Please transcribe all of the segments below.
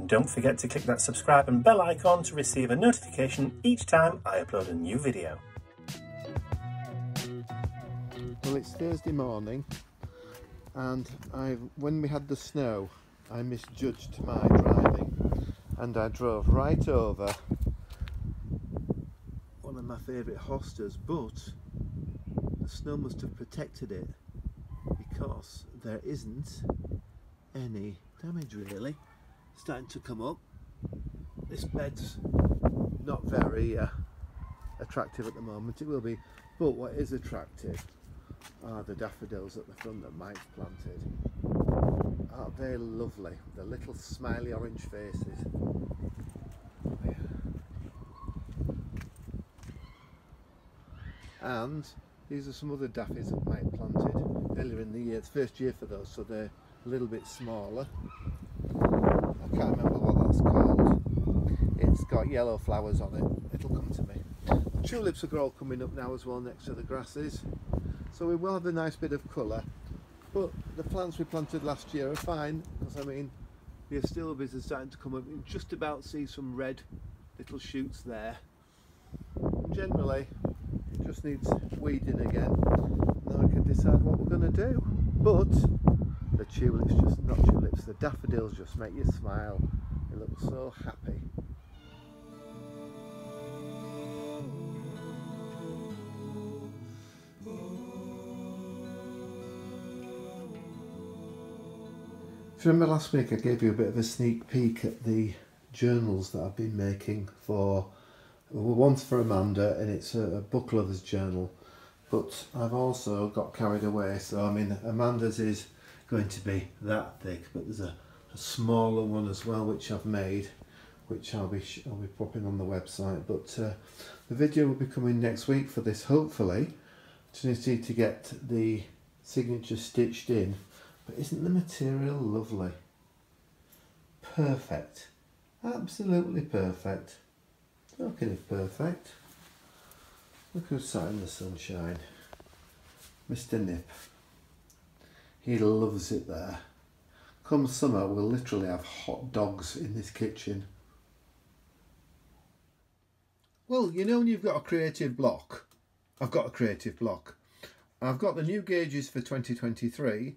and don't forget to click that subscribe and bell icon to receive a notification each time I upload a new video. Well, it's Thursday morning, and when we had the snow, I misjudged my driving and I drove right over one of my favourite hostas, but the snow must have protected it because there isn't any damage really. It's starting to come up. This bed's not very attractive at the moment. It will be, but what is attractive are the daffodils at the front that Mike's planted. Aren't they lovely? The little smiley orange faces. And these are some other daffies that Mike planted earlier in the year. It's first year for those, so they're a little bit smaller. I can't remember what that's called. It's got yellow flowers on it. It'll come to me. Tulips are all coming up now as well next to the grasses. So we will have a nice bit of colour, but the plants we planted last year are fine, because I mean the astilbes are starting to come up. You can just about see some red little shoots there. And generally it just needs weeding again, and then we can decide what we're going to do. But the tulips, just not tulips, the daffodils just make you smile. They look so happy. If you remember last week, I gave you a bit of a sneak peek at the journals that I've been making for, well, one's for Amanda, and it's a book lover's journal, but I've also got carried away. So I mean, Amanda's is going to be that thick, but there's a smaller one as well which I've made, which I'll be popping on the website. But the video will be coming next week for this, hopefully. Just need to get the signature stitched in. But isn't the material lovely? Perfect. Absolutely perfect. Talking of perfect, look who's sat in the sunshine. Mr. Nip. He loves it there. Come summer, we'll literally have hot dogs in this kitchen. Well, you know when you've got a creative block? I've got a creative block. I've got the new gauges for 2023.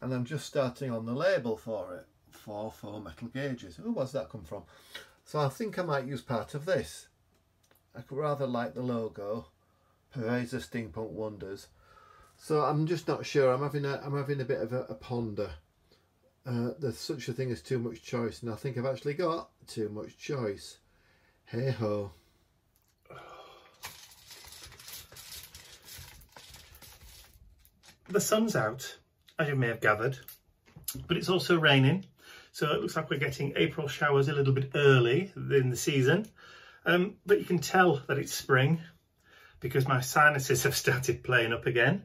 And I'm just starting on the label for it, for metal gauges. Oh, where's that come from? So I think I might use part of this. I could rather like the logo, Pereza Steampunk Wonders. So I'm just not sure. I'm having a bit of a ponder. There's such a thing as too much choice, and I think I've actually got too much choice. Hey ho. The sun's out, as you may have gathered, but it's also raining, so it looks like we're getting April showers a little bit early in the season, but you can tell that it's spring because my sinuses have started playing up again.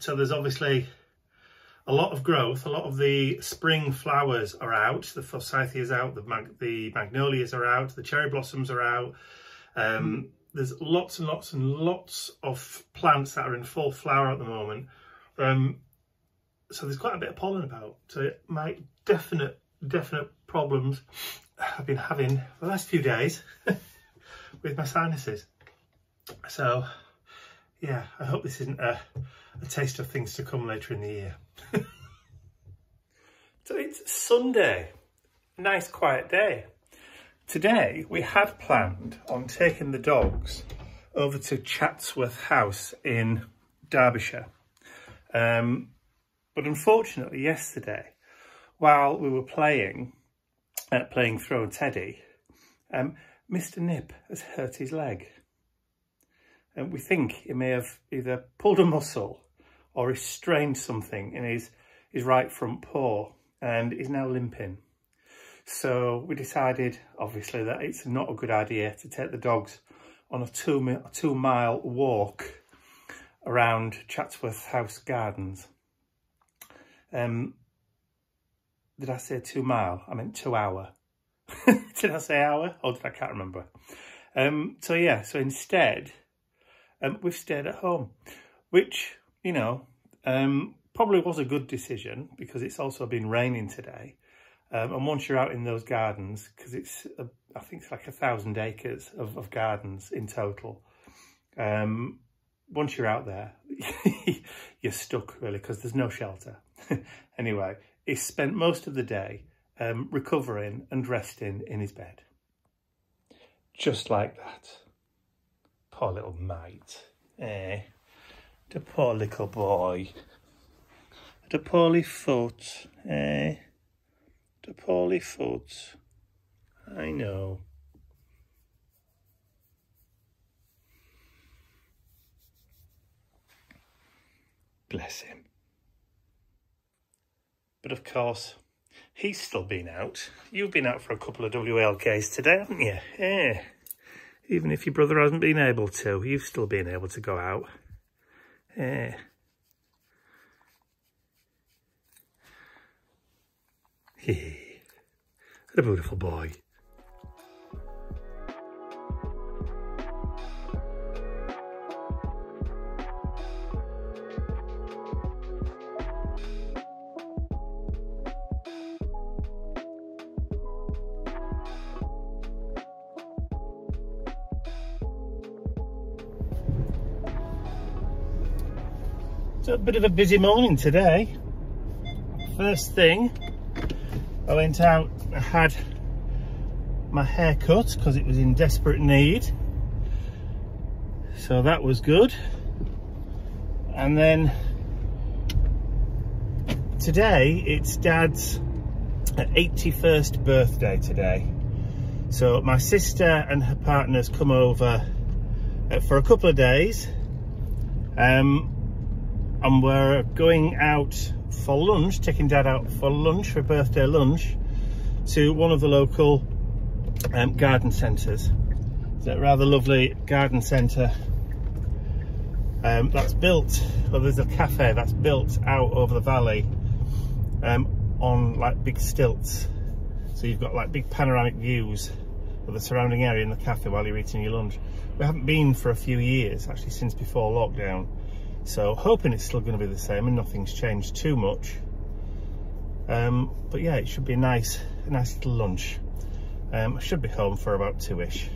So there's obviously a lot of growth. A lot of the spring flowers are out. The forsythia's out, the magnolias are out, the cherry blossoms are out. There's lots and lots and lots of plants that are in full flower at the moment. So there's quite a bit of pollen about. So my definite problems I've been having the last few days with my sinuses. So yeah, I hope this isn't a taste of things to come later in the year. So it's Sunday, nice quiet day. Today we had planned on taking the dogs over to Chatsworth House in Derbyshire. But unfortunately yesterday, while we were playing Throw Teddy, Mr. Nip has hurt his leg. And we think he may have either pulled a muscle or he strained something in his right front paw and is now limping. So we decided, obviously, that it's not a good idea to take the dogs on a 2 mile walk around Chatsworth House Gardens. Did I say 2 mile? I meant 2 hour. Did I say hour? Or I can't remember. So yeah, so instead, we've stayed at home, which, you know, probably was a good decision because it's also been raining today. And once you're out in those gardens, because it's, I think it's like 1,000 acres of gardens in total. Once you're out there, you're stuck really, because there's no shelter. Anyway, he spent most of the day recovering and resting in his bed. Just like that. Poor little mate. Eh? The poor little boy. The poorly foot. Eh? The poorly foot. I know. Bless him. But of course, he's still been out. You've been out for a couple of WLKs today, haven't you? Yeah. Even if your brother hasn't been able to, you've still been able to go out. Yeah. What a beautiful boy. It's a bit of a busy morning today. First thing, I went out and had my hair cut because it was in desperate need. So that was good. And then today it's Dad's 81st birthday today. So my sister and her partner's come over for a couple of days. And we're going out for lunch, taking Dad out for lunch, for a birthday lunch, to one of the local garden centres. It's a rather lovely garden centre that's built, well, there's a cafe that's built out over the valley on like big stilts. So you've got like big panoramic views of the surrounding area in the cafe while you're eating your lunch. We haven't been for a few years, actually since before lockdown. So hoping it's still going to be the same and nothing's changed too much. But yeah, it should be a nice little lunch. I should be home for about 2ish.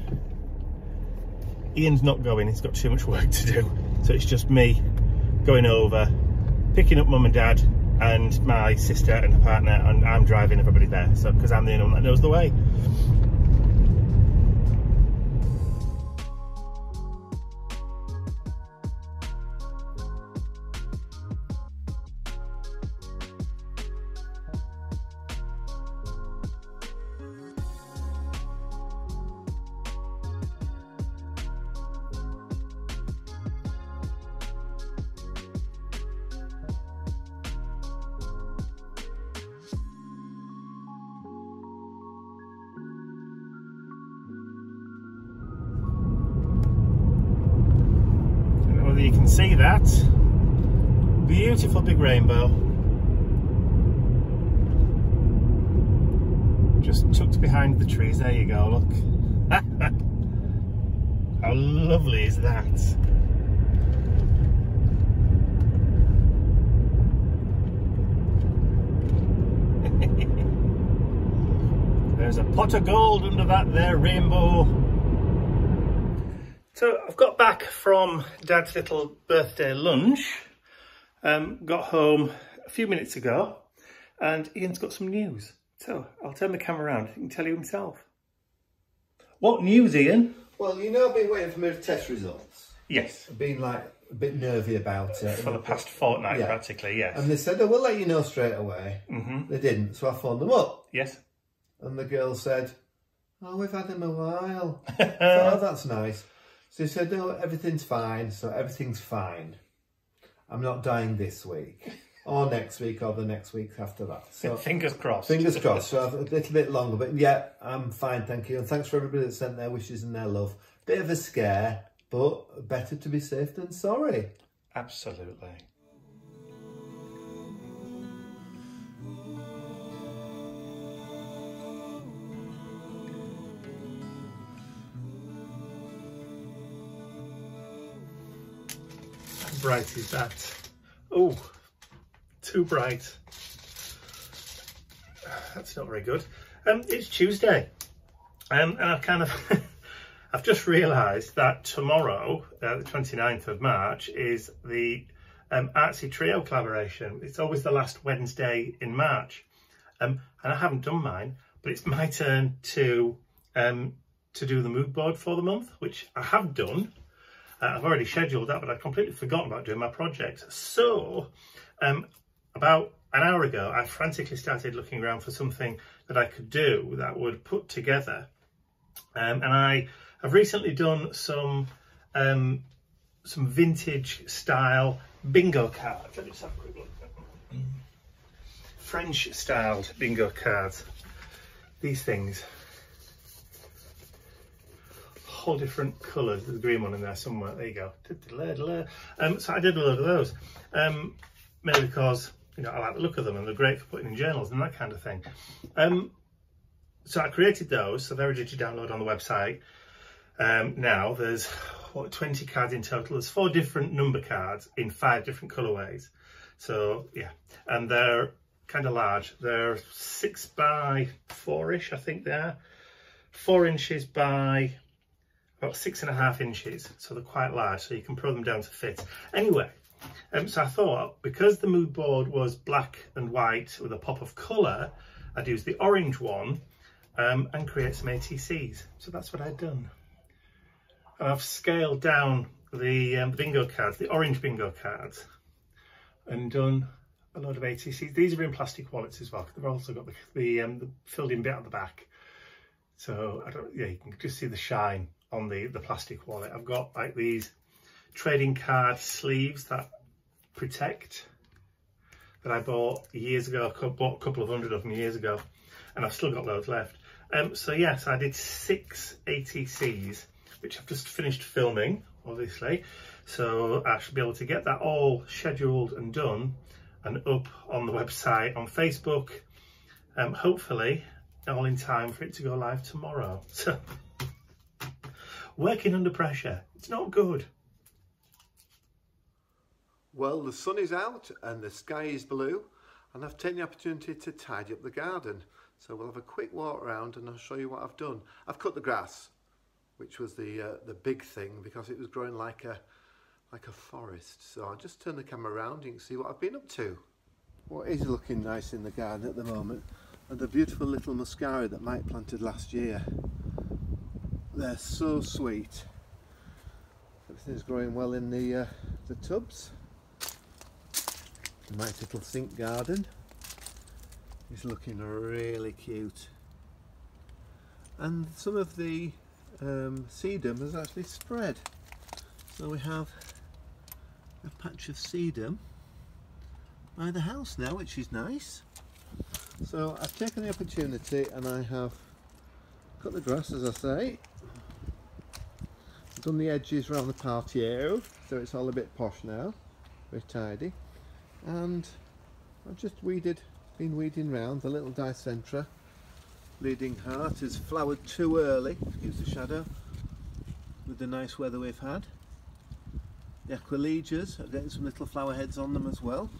Ian's not going, he's got too much work to do. So it's just me going over, picking up Mum and Dad and my sister and her partner, and I'm driving everybody there. So because I'm the only one that knows the way. You can see that beautiful big rainbow just tucked behind the trees. There you go, look. How lovely is that? There's a pot of gold under that there rainbow. So I've got back from Dad's little birthday lunch, got home a few minutes ago, and Ian's got some news. So I'll turn the camera around, he can tell you himself. What news, Ian? Well, you know I've been waiting for my test results. Yes. I've been like a bit nervy about it. For the past fortnight, yeah. Practically, yes. And they said, oh, we'll let you know straight away. They didn't, so I phoned them up. Yes. And the girl said, oh, we've had him a while. I thought, oh, that's nice. So he said, no, everything's fine. So everything's fine. I'm not dying this week or next week or the next week after that. So fingers crossed. Fingers crossed. So a little bit longer, but yeah, I'm fine, thank you. And thanks for everybody that sent their wishes and their love. Bit of a scare, but better to be safe than sorry. Absolutely. How bright is that? Oh, too bright. that's not very good. It's Tuesday, and I've kind of I've just realised that tomorrow, the 29th of March, is the Artsy Trio collaboration. It's always the last Wednesday in March, and I haven't done mine, but it's my turn to do the mood board for the month, which I have done. I've already scheduled that, but I've completely forgotten about doing my project. So about an hour ago, I frantically started looking around for something that I could do that would put together, and I have recently done some vintage style bingo cards. Let me just have a quick look. French styled bingo cards. These things, whole different colours. There's a green one in there somewhere. There you go. So I did a load of those, mainly because, you know, I like the look of them and they're great for putting in journals and that kind of thing. So I created those, so they're ready to download on the website. Now there's 20 cards in total. There's 4 different number cards in 5 different colourways. So yeah, and they're kind of large. They're 6 by 4-ish, I think they are. 4 inches by about 6.5 inches. So they're quite large, so you can pro them down to fit. Anyway, so I thought, because the mood board was black and white with a pop of colour, I'd use the orange one and create some ATCs. So that's what I'd done. And I've scaled down the bingo cards, the orange bingo cards, and done a load of ATCs. These are in plastic wallets as well. They've also got the filled in bit at the back. So yeah, you can just see the shine on the plastic wallet. I've got like these trading card sleeves that protect, that I bought years ago. I bought a couple of hundred of them years ago, and I've still got loads left. So yes, I did 6 ATCs, which I've just finished filming, obviously. So I should be able to get that all scheduled and done and up on the website, on Facebook, hopefully all in time for it to go live tomorrow. So working under pressure, it's not good. Well, the sun is out and the sky is blue, and I've taken the opportunity to tidy up the garden. So we'll have a quick walk around and I'll show you what I've done. I've cut the grass, which was the big thing, because it was growing like a forest. So I'll just turn the camera around, you can see what I've been up to. What is looking nice in the garden at the moment are the beautiful little muscari that Mike planted last year. They're so sweet. Everything's growing well in the tubs. Mike's little sink garden is looking really cute. And some of the sedum has actually spread. So we have a patch of sedum by the house now, which is nice. So I've taken the opportunity and I have cut the grass, as I say. I've done the edges around the patio, so it's all a bit posh now, very tidy. And I've just been weeding round. The little dicentra, Bleeding Heart, has flowered too early, excuse the shadow, with the nice weather we've had. The Aquiledias are getting some little flower heads on them as well.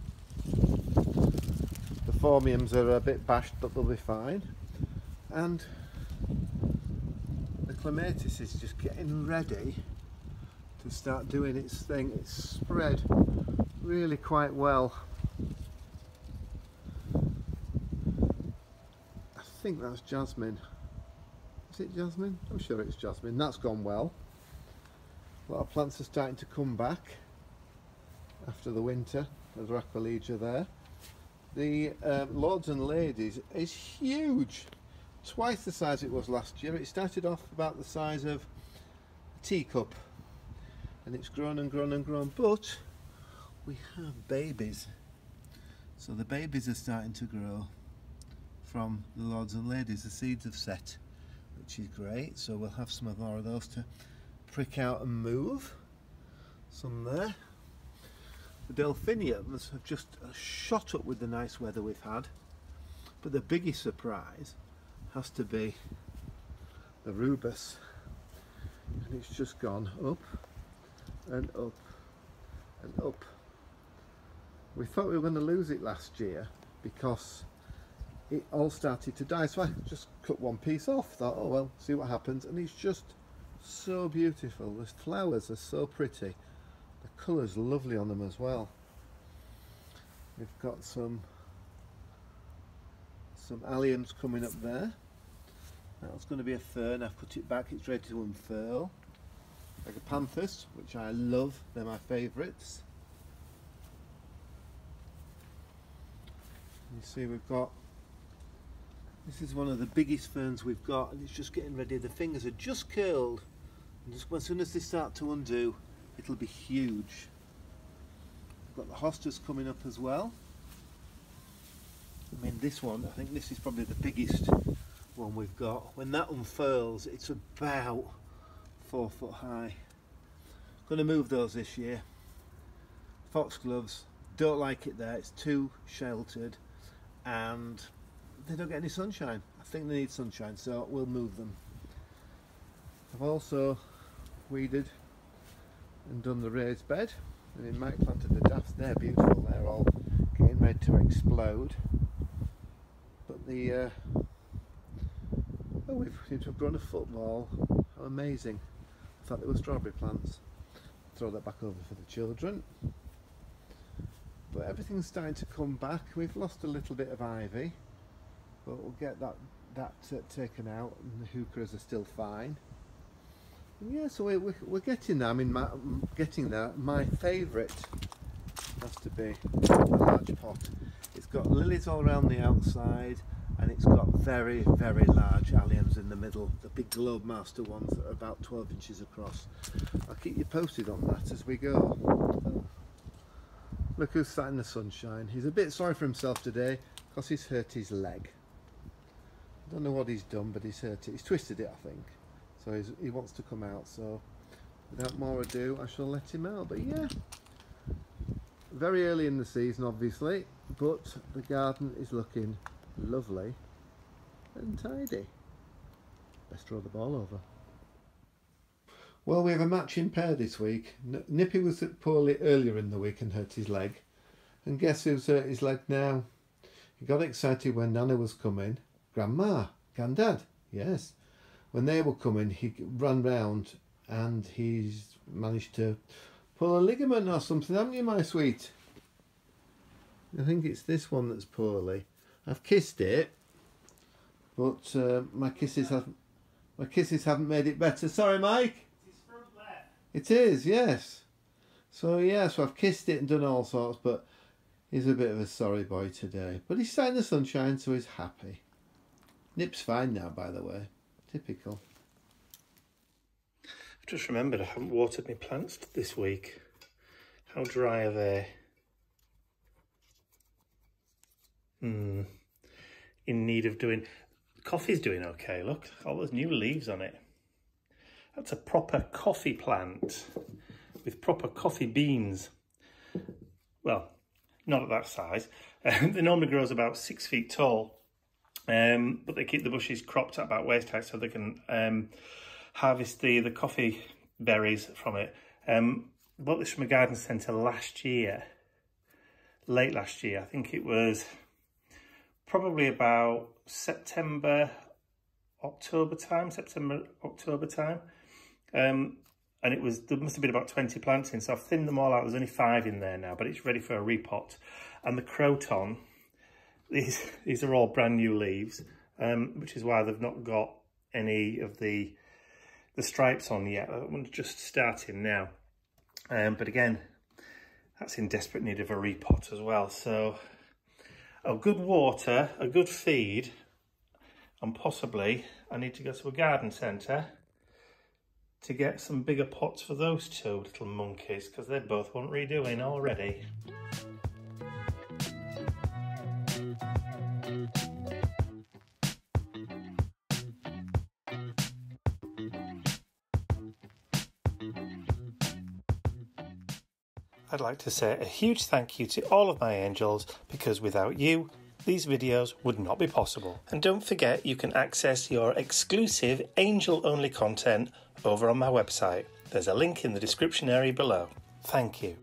The Phormiums are a bit bashed, but they'll be fine. And the Clematis is just getting ready to start doing its thing. It's spread really quite well. I think that's jasmine. Is it jasmine? I'm sure it's jasmine. That's gone well. A lot of plants are starting to come back after the winter. There's Aqualegia there. The Lords and Ladies is huge. Twice the size it was last year. It started off about the size of a teacup, and it's grown and grown and grown, but we have babies. So the babies are starting to grow from the Lords and Ladies. The seeds have set, which is great. So we'll have some more of those to prick out and move. Some there. The Delphiniums have just shot up with the nice weather we've had. But the biggest surprise has to be the Rubus. And it's just gone up and up and up. We thought we were going to lose it last year because it all started to die. So I just cut one piece off, thought, oh well, see what happens. And it's just so beautiful. The flowers are so pretty. The colour's lovely on them as well. We've got some alliums coming up there. That's going to be a fern. I've put it back, it's ready to unfurl. Agapanthus, which I love, they're my favourites. You see we've got, this is one of the biggest ferns we've got, and it's just getting ready. The fingers are just curled, and just as soon as they start to undo, it'll be huge. We've got the hostas coming up as well. I mean, this one, I think this is probably the biggest one we've got. When that unfurls, it's about 4 foot high. Going to move those this year. Foxgloves, don't like it there, it's too sheltered and they don't get any sunshine. I think they need sunshine, so we'll move them. I've also weeded and done the raised bed, and in Mike planted the daffs. They're beautiful, they're all getting ready to explode. But the oh, we've seemed to have grown a football. How amazing. I thought they were strawberry plants. Throw that back over for the children. But everything's starting to come back. We've lost a little bit of ivy, but we'll get that taken out, and the heucheras are still fine. And yeah, so we're getting there. I mean, getting there. My favourite has to be a large pot. It's got lilies all around the outside, and it's got very, very large alliums in the middle, the big Globe Master ones that are about 12 inches across. I'll keep you posted on that as we go. Oh. Look who's sat in the sunshine. He's a bit sorry for himself today because he's hurt his leg. I don't know what he's done, but he's hurt it. He's twisted it, I think. So he wants to come out, so without more ado, I shall let him out. But yeah, very early in the season, obviously, but the garden is looking lovely and tidy. Let's throw the ball over. Well, we have a matching pair this week. Nippy was poorly earlier in the week and hurt his leg. And guess who's hurt his leg now? He got excited when Nana was coming. Grandma, Granddad, yes. When they were coming, he ran round and he's managed to pull a ligament or something, haven't you, my sweet? I think it's this one that's poorly. I've kissed it, but my kisses haven't made it better. Sorry, Mike. It's his front left. It is, yes. So yeah, so I've kissed it and done all sorts, but he's a bit of a sorry boy today. But he's sat in the sunshine, so he's happy. Nip's fine now, by the way. Typical. I've just remembered I haven't watered my plants this week. How dry are they? In need of doing. Coffee's doing okay, look, all those new leaves on it. That's a proper coffee plant with proper coffee beans. Well, not at that size. They normally grows about 6 feet tall, but they keep the bushes cropped at about waist height so they can harvest the coffee berries from it. Bought this from a garden centre last year, late last year. I think it was probably about September, October time. And there must have been about 20 plants in, so I've thinned them all out. There's only 5 in there now, but it's ready for a repot. And the croton, these are all brand new leaves, which is why they've not got any of the stripes on yet. I'm just starting now. But again, that's in desperate need of a repot as well. So a good water, a good feed, and possibly I need to go to a garden centre to get some bigger pots for those 2 little monkeys, because they both want redoing already. I'd like to say a huge thank you to all of my angels, because without you, these videos would not be possible. And don't forget, you can access your exclusive angel-only content over on my website. There's a link in the description area below. Thank you.